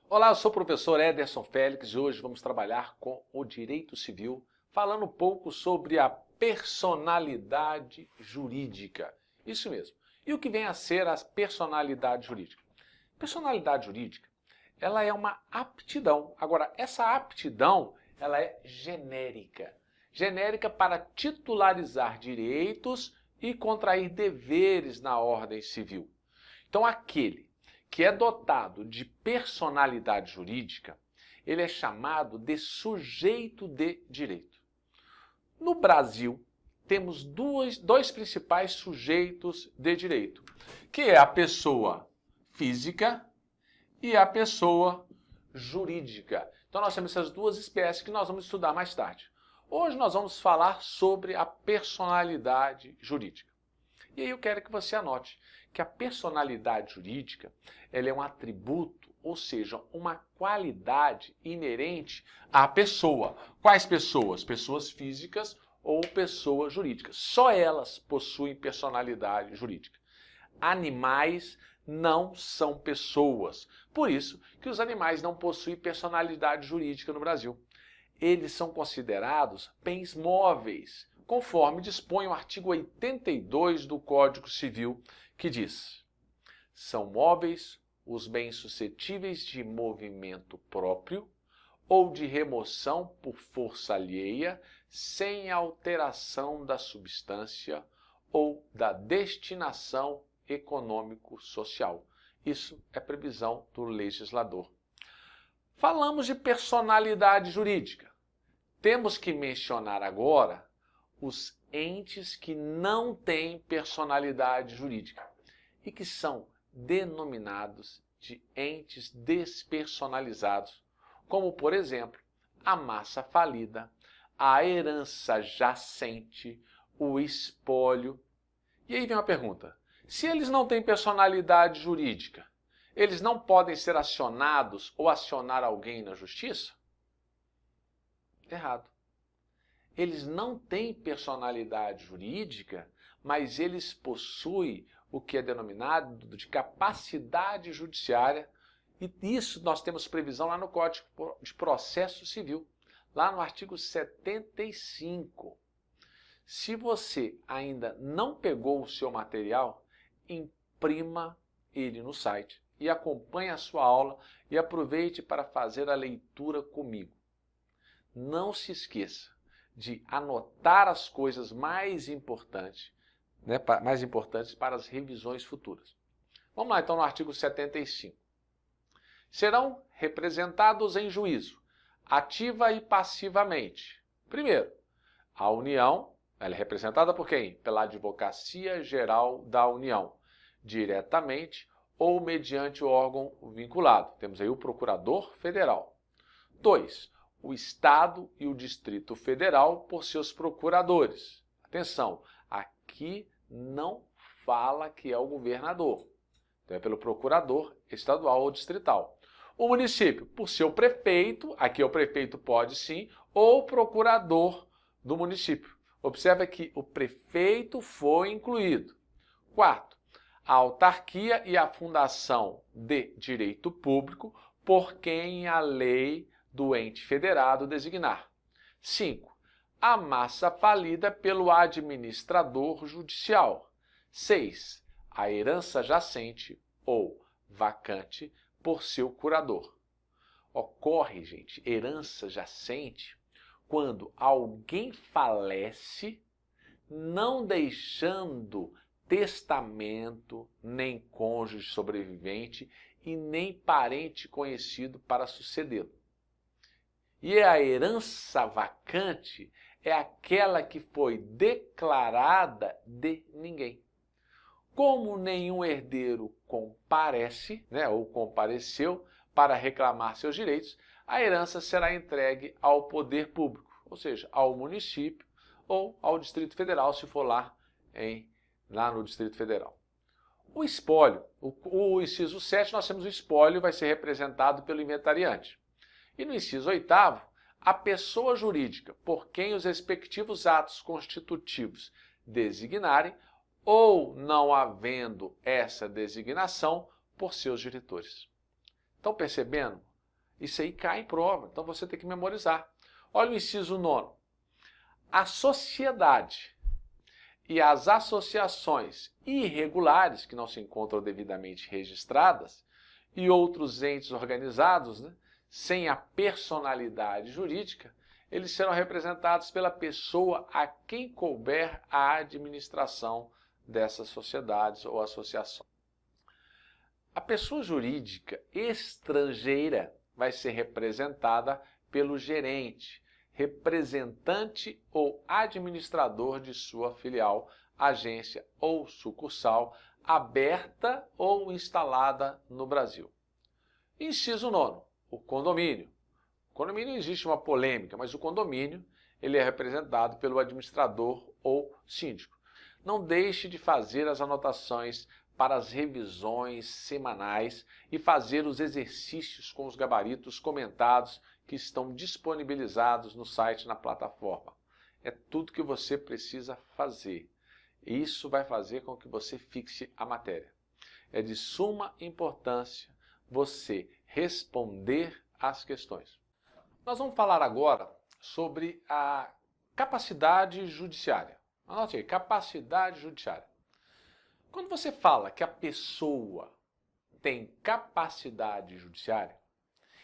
Olá, eu sou o professor Ederson Félix e hoje vamos trabalhar com o direito civil, falando um pouco sobre a personalidade jurídica. Isso mesmo. E o que vem a ser a personalidade jurídica? Personalidade jurídica, ela é uma aptidão. Agora, essa aptidão, ela é genérica. Genérica para titularizar direitos e contrair deveres na ordem civil. Então, aquele que é dotado de personalidade jurídica, ele é chamado de sujeito de direito. No Brasil, temos dois principais sujeitos de direito, que é a pessoa física e a pessoa jurídica. Então, nós temos essas duas espécies que nós vamos estudar mais tarde. Hoje nós vamos falar sobre a personalidade jurídica. E aí eu quero que você anote que a personalidade jurídica ela é um atributo, ou seja, uma qualidade inerente à pessoa. Quais pessoas? Pessoas físicas ou pessoas jurídicas. Só elas possuem personalidade jurídica. Animais não são pessoas. Por isso que os animais não possuem personalidade jurídica no Brasil. Eles são considerados bens móveis, conforme dispõe o artigo 82 do Código Civil, que diz: são móveis os bens suscetíveis de movimento próprio ou de remoção por força alheia, sem alteração da substância ou da destinação econômico-social. Isso é previsão do legislador. Falamos de personalidade jurídica. Temos que mencionar agora os entes que não têm personalidade jurídica e que são denominados de entes despersonalizados, como, por exemplo, a massa falida, a herança jacente, o espólio. E aí vem uma pergunta: se eles não têm personalidade jurídica, eles não podem ser acionados ou acionar alguém na justiça? Errado. Eles não têm personalidade jurídica, mas eles possuem o que é denominado de capacidade judiciária, e isso nós temos previsão lá no Código de Processo Civil, lá no artigo 75. Se você ainda não pegou o seu material, imprima ele no site e acompanhe a sua aula e aproveite para fazer a leitura comigo. Não se esqueça de anotar as coisas mais importantes, mais importantes para as revisões futuras. Vamos lá então no artigo 75. Serão representados em juízo, ativa e passivamente. Primeiro, a União, ela é representada por quem? Pela Advocacia Geral da União, diretamente ou mediante o órgão vinculado. Temos aí o Procurador Federal. 2. O Estado e o Distrito Federal por seus procuradores. Atenção, aqui não fala que é o governador. Então é pelo procurador estadual ou distrital. O município por seu prefeito, aqui o prefeito pode sim, ou procurador do município. Observe que o prefeito foi incluído. 4. A autarquia e a fundação de direito público por quem a lei do ente federado designar. 5. A massa falida pelo administrador judicial. 6. A herança jacente ou vacante por seu curador. Ocorre, gente, herança jacente quando alguém falece, não deixando testamento, nem cônjuge sobrevivente e nem parente conhecido para sucedê-lo. E a herança vacante é aquela que foi declarada de ninguém. Como nenhum herdeiro comparece, ou compareceu para reclamar seus direitos, a herança será entregue ao poder público, ou seja, ao município ou ao Distrito Federal, se for lá no Distrito Federal. O espólio, o inciso 7, nós temos o espólio, vai ser representado pelo inventariante. E no inciso 8º, a pessoa jurídica por quem os respectivos atos constitutivos designarem ou não havendo essa designação por seus diretores. Estão percebendo Isso aí cai em prova, então você tem que memorizar. Olha o inciso 9. A sociedade e as associações irregulares, que não se encontram devidamente registradas, e outros entes organizados, né, sem a personalidade jurídica, eles serão representados pela pessoa a quem couber a administração dessas sociedades ou associações. A pessoa jurídica estrangeira vai ser representada pelo gerente, representante ou administrador de sua filial, agência ou sucursal aberta ou instalada no Brasil. Inciso 9, o condomínio. O condomínio existe uma polêmica, mas o condomínio ele é representado pelo administrador ou síndico. Não deixe de fazer as anotações para as revisões semanais e fazer os exercícios com os gabaritos comentados que estão disponibilizados no site, na plataforma. É tudo que você precisa fazer. Isso vai fazer com que você fixe a matéria. É de suma importância você responder às questões. Nós vamos falar agora sobre a capacidade judiciária. Anote aí, capacidade judiciária. Quando você fala que a pessoa tem capacidade judiciária,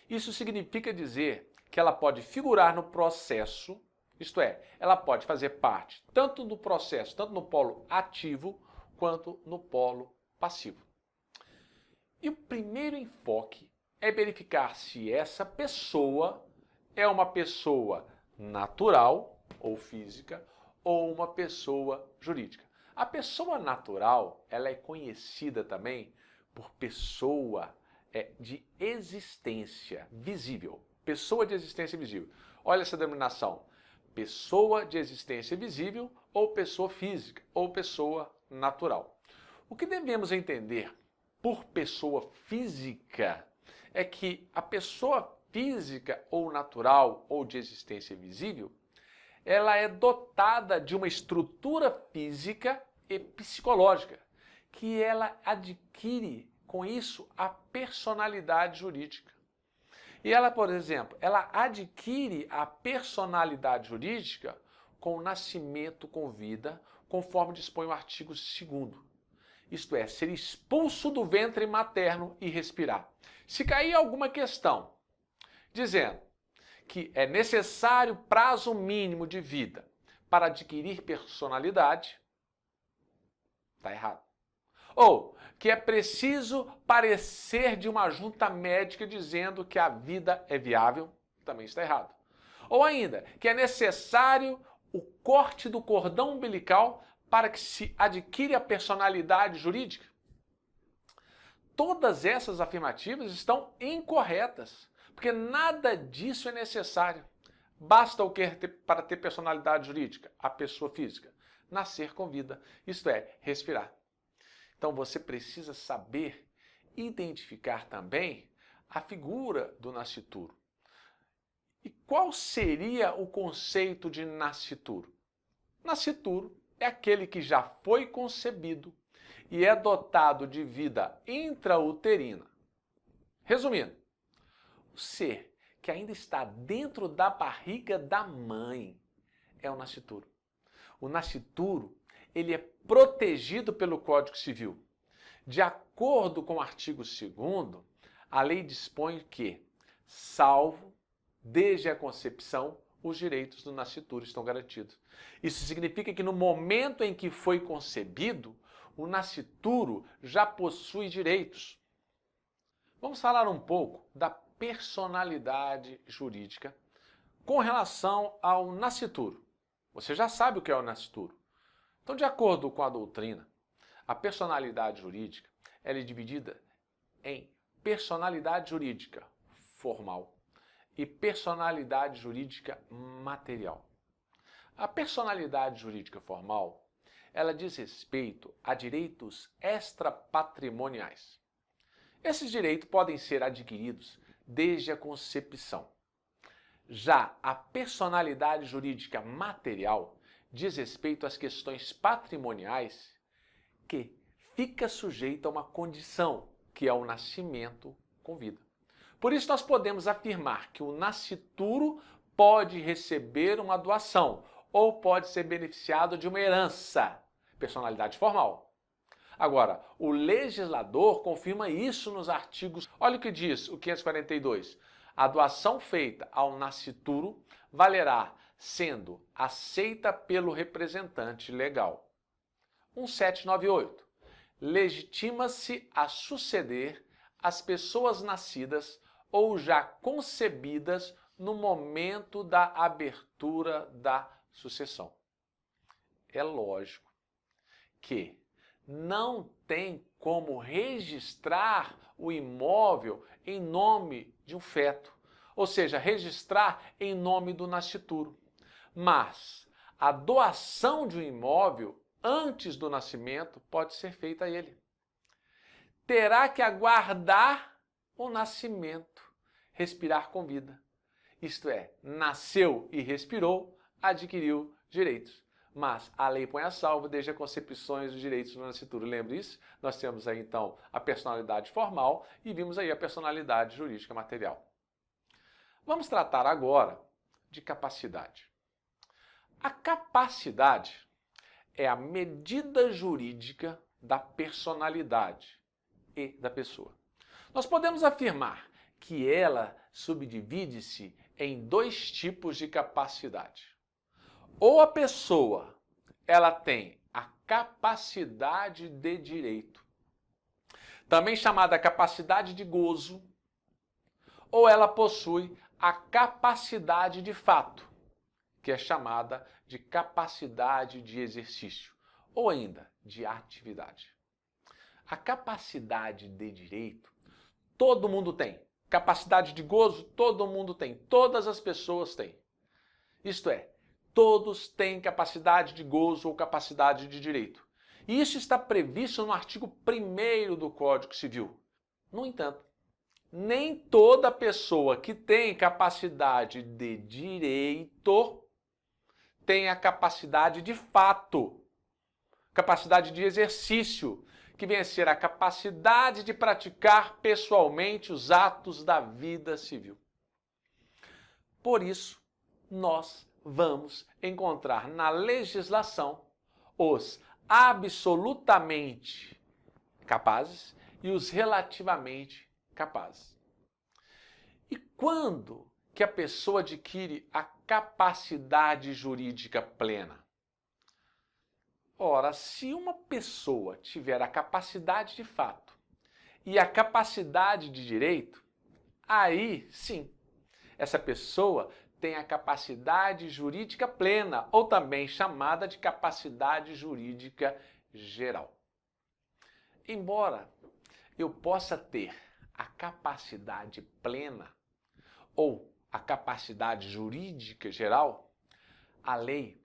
isso significa dizer que ela pode figurar no processo, isto é, ela pode fazer parte tanto do processo, tanto no polo ativo, quanto no polo passivo. E o primeiro enfoque é verificar se essa pessoa é uma pessoa natural ou física ou uma pessoa jurídica. A pessoa natural, ela é conhecida também por pessoa de existência visível. Pessoa de existência visível. Olha essa denominação. Pessoa de existência visível ou pessoa física ou pessoa natural. O que devemos entender por pessoa física é que a pessoa física ou natural ou de existência visível, ela é dotada de uma estrutura física e psicológica, que ela adquire com isso a personalidade jurídica. E ela, por exemplo, ela adquire a personalidade jurídica com o nascimento com vida, conforme dispõe o artigo 2º. Isto é, ser expulso do ventre materno e respirar. Se cair alguma questão dizendo que é necessário prazo mínimo de vida para adquirir personalidade, está errado. Ou que é preciso parecer de uma junta médica dizendo que a vida é viável, também está errado. Ou ainda, que é necessário o corte do cordão umbilical para que se adquire a personalidade jurídica. Todas essas afirmativas estão incorretas, porque nada disso é necessário. Basta o que para ter personalidade jurídica? A pessoa física. Nascer com vida, isto é, respirar. Então você precisa saber identificar também a figura do nascituro. E qual seria o conceito de nascituro? Nascituro é aquele que já foi concebido e é dotado de vida intrauterina. Resumindo, o ser que ainda está dentro da barriga da mãe é o nascituro. O nascituro, ele é protegido pelo Código Civil. De acordo com o artigo 2º, a lei dispõe que, salvo desde a concepção, os direitos do nascituro estão garantidos. Isso significa que no momento em que foi concebido, o nascituro já possui direitos. Vamos falar um pouco da personalidade jurídica com relação ao nascituro. Você já sabe o que é o nascituro. Então, de acordo com a doutrina, a personalidade jurídica ela é dividida em personalidade jurídica formal e personalidade jurídica material. A personalidade jurídica formal, ela diz respeito a direitos extrapatrimoniais. Esses direitos podem ser adquiridos desde a concepção. Já a personalidade jurídica material diz respeito às questões patrimoniais que fica sujeita a uma condição, que é o nascimento com vida. Por isso nós podemos afirmar que o nascituro pode receber uma doação ou pode ser beneficiado de uma herança, personalidade formal. Agora, o legislador confirma isso nos artigos. Olha o que diz o 542. A doação feita ao nascituro valerá sendo aceita pelo representante legal. 1798. Legitima-se a suceder as pessoas nascidas ou já concebidas no momento da abertura da sucessão. É lógico que não tem como registrar o imóvel em nome de um feto, ou seja, registrar em nome do nascituro. Mas a doação de um imóvel antes do nascimento pode ser feita a ele. Terá que aguardar o nascimento, respirar com vida. Isto é, nasceu e respirou, adquiriu direitos. Mas a lei põe a salvo desde a concepção dos direitos do nascituro. Lembre isso? Nós temos aí então a personalidade formal e vimos aí a personalidade jurídica material. Vamos tratar agora de capacidade. A capacidade é a medida jurídica da personalidade e da pessoa. Nós podemos afirmar que ela subdivide-se em dois tipos de capacidade. Ou a pessoa ela tem a capacidade de direito, também chamada capacidade de gozo, ou ela possui a capacidade de fato, que é chamada de capacidade de exercício, ou ainda de atividade. A capacidade de direito, todo mundo tem. Capacidade de gozo, todo mundo tem. Todas as pessoas têm. Isto é, todos têm capacidade de gozo ou capacidade de direito. E isso está previsto no artigo 1º do Código Civil. No entanto, nem toda pessoa que tem capacidade de direito tem a capacidade de fato, capacidade de exercício, que vem a ser a capacidade de praticar pessoalmente os atos da vida civil. Por isso, nós vamos encontrar na legislação os absolutamente capazes e os relativamente capazes. E quando que a pessoa adquire a capacidade jurídica plena? Ora, se uma pessoa tiver a capacidade de fato e a capacidade de direito, aí sim, essa pessoa tem a capacidade jurídica plena, ou também chamada de capacidade jurídica geral. Embora eu possa ter a capacidade plena ou a capacidade jurídica geral, a lei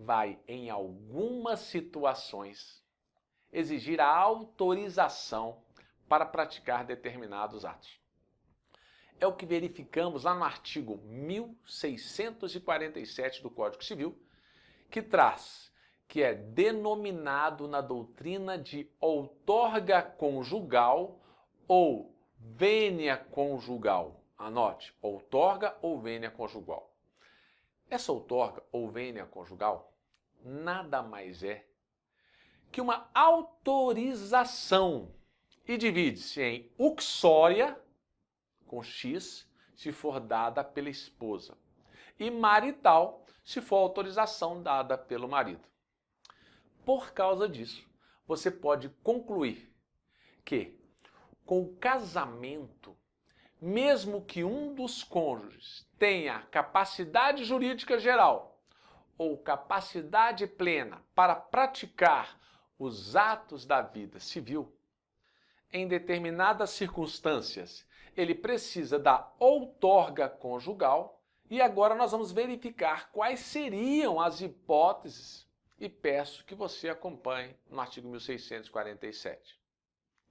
vai, em algumas situações, exigir a autorização para praticar determinados atos. É o que verificamos lá no artigo 1647 do Código Civil, que traz, que é denominado na doutrina de outorga conjugal ou vênia conjugal. Anote, outorga ou vênia conjugal. Essa outorga ou vênia conjugal nada mais é que uma autorização e divide-se em uxória, com X, se for dada pela esposa, e marital, se for autorização dada pelo marido. Por causa disso, você pode concluir que, com o casamento, mesmo que um dos cônjuges tenha capacidade jurídica geral ou capacidade plena para praticar os atos da vida civil, em determinadas circunstâncias, ele precisa da outorga conjugal e agora nós vamos verificar quais seriam as hipóteses e peço que você acompanhe no artigo 1647.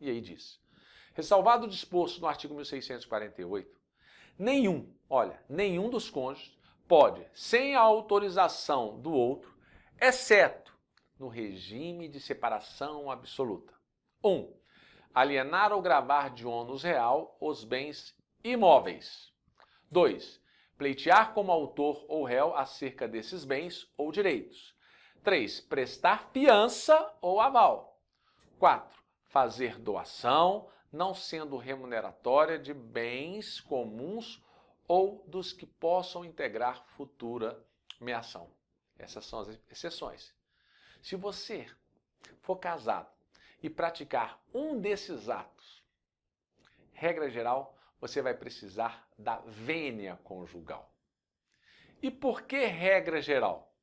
E aí diz: ressalvado o disposto no artigo 1648, nenhum dos cônjuges pode, sem a autorização do outro, exceto no regime de separação absoluta. 1. Alienar ou gravar de ônus real os bens imóveis. 2. Pleitear como autor ou réu acerca desses bens ou direitos. 3. Prestar fiança ou aval. 4. Fazer doação, não sendo remuneratória, de bens comuns ou dos que possam integrar futura meação. Essas são as exceções. Se você for casado e praticar um desses atos, regra geral, você vai precisar da vênia conjugal. E por que regra geral?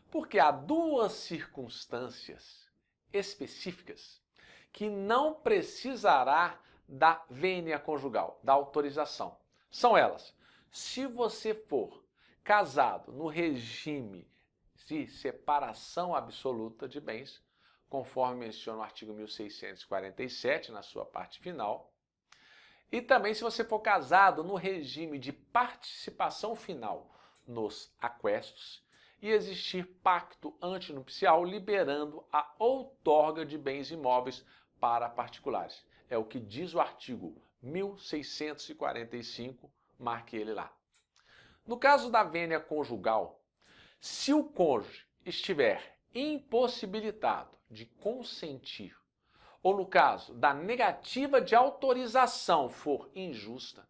Porque há duas circunstâncias específicas que não precisará da vênia conjugal, da autorização. São elas: se você for casado no regime de separação absoluta de bens, conforme menciona o artigo 1647, na sua parte final, e também se você for casado no regime de participação final nos aquestos e existir pacto antinupcial liberando a outorga de bens imóveis para particulares. É o que diz o artigo 1645, marque ele lá. No caso da vênia conjugal, se o cônjuge estiver impossibilitado de consentir, ou no caso da negativa de autorização for injusta,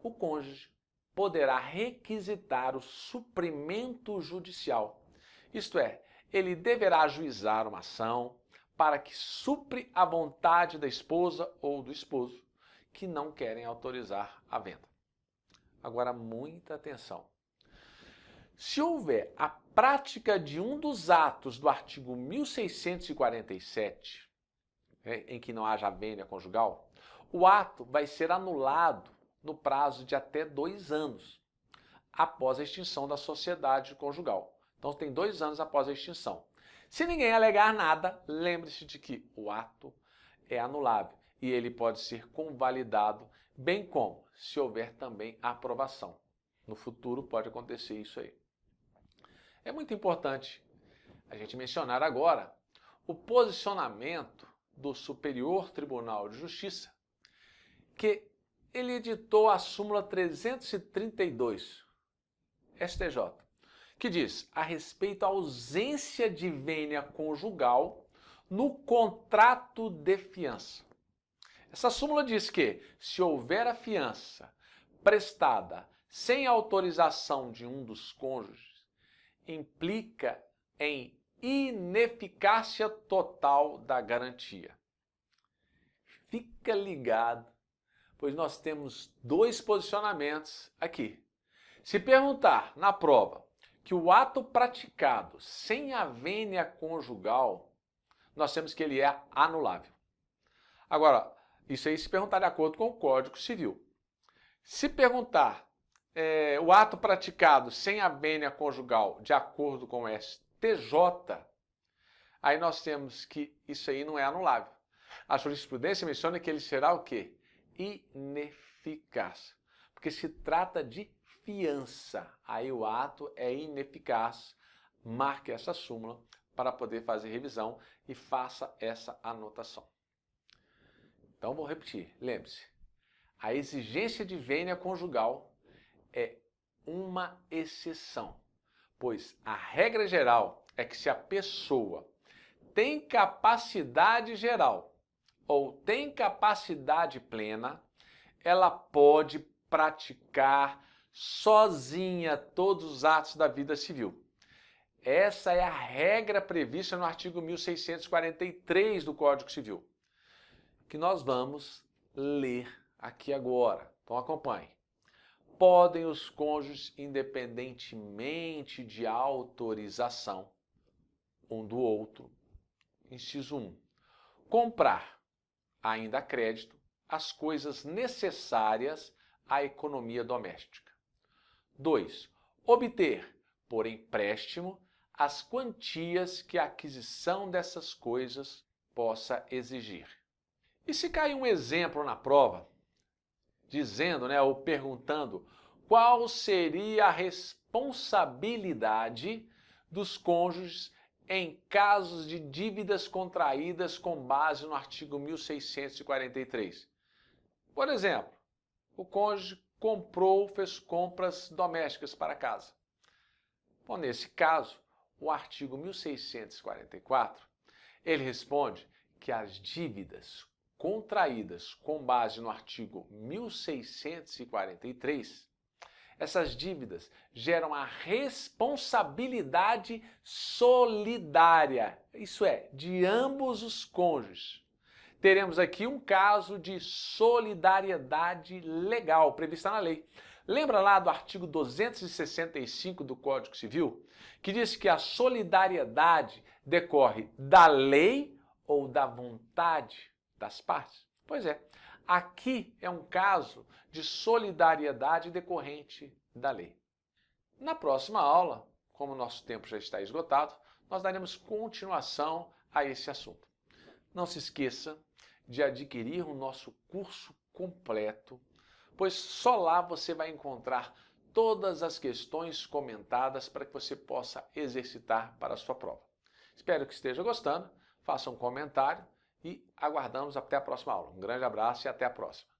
o cônjuge poderá requisitar o suprimento judicial. Isto é, ele deverá ajuizar uma ação para que supre a vontade da esposa ou do esposo que não querem autorizar a venda. Agora, muita atenção. Se houver a prática de um dos atos do artigo 1647, em que não haja vênia conjugal, o ato vai ser anulado no prazo de até 2 anos, após a extinção da sociedade conjugal. Então tem 2 anos após a extinção. Se ninguém alegar nada, lembre-se de que o ato é anulável e ele pode ser convalidado, bem como se houver também a aprovação. No futuro pode acontecer isso aí. É muito importante a gente mencionar agora o posicionamento do Superior Tribunal de Justiça, que ele editou a súmula 332, STJ, que diz a respeito à ausência de vênia conjugal no contrato de fiança. Essa súmula diz que, se houver a fiança prestada sem autorização de um dos cônjuges, implica em ineficácia total da garantia. Fica ligado, pois nós temos 2 posicionamentos aqui. Se perguntar na prova que o ato praticado sem a vênia conjugal, nós temos que ele é anulável. Agora, isso aí se perguntar de acordo com o Código Civil. Se perguntar o ato praticado sem a vênia conjugal de acordo com o STJ, aí nós temos que isso aí não é anulável. A jurisprudência menciona que ele será o quê? Ineficaz. Porque se trata de fiança. Aí o ato é ineficaz. Marque essa súmula para poder fazer revisão e faça essa anotação. Então vou repetir. Lembre-se, a exigência de vênia conjugal é uma exceção, pois a regra geral é que se a pessoa tem capacidade geral ou tem capacidade plena, ela pode praticar sozinha todos os atos da vida civil. Essa é a regra prevista no artigo 1643 do Código Civil, que nós vamos ler aqui agora. Então acompanhe. Podem os cônjuges, independentemente de autorização um do outro, inciso 1, comprar, ainda a crédito, as coisas necessárias à economia doméstica. 2. Obter, por empréstimo, as quantias que a aquisição dessas coisas possa exigir. E se cair um exemplo na prova, dizendo, ou perguntando qual seria a responsabilidade dos cônjuges em casos de dívidas contraídas com base no artigo 1643. Por exemplo, O cônjuge comprou, fez compras domésticas para casa. Bom, nesse caso, o artigo 1644, ele responde que as dívidas contraídas com base no artigo 1643, essas dívidas geram a responsabilidade solidária, isso é, de ambos os cônjuges. Teremos aqui um caso de solidariedade legal prevista na lei. Lembra lá do artigo 265 do Código Civil, que diz que a solidariedade decorre da lei ou da vontade das partes? Pois é, aqui é um caso de solidariedade decorrente da lei. Na próxima aula, como o nosso tempo já está esgotado, nós daremos continuação a esse assunto. Não se esqueça de adquirir o nosso curso completo, pois só lá você vai encontrar todas as questões comentadas para que você possa exercitar para a sua prova. Espero que esteja gostando, faça um comentário e aguardamos até a próxima aula. Um grande abraço e até a próxima.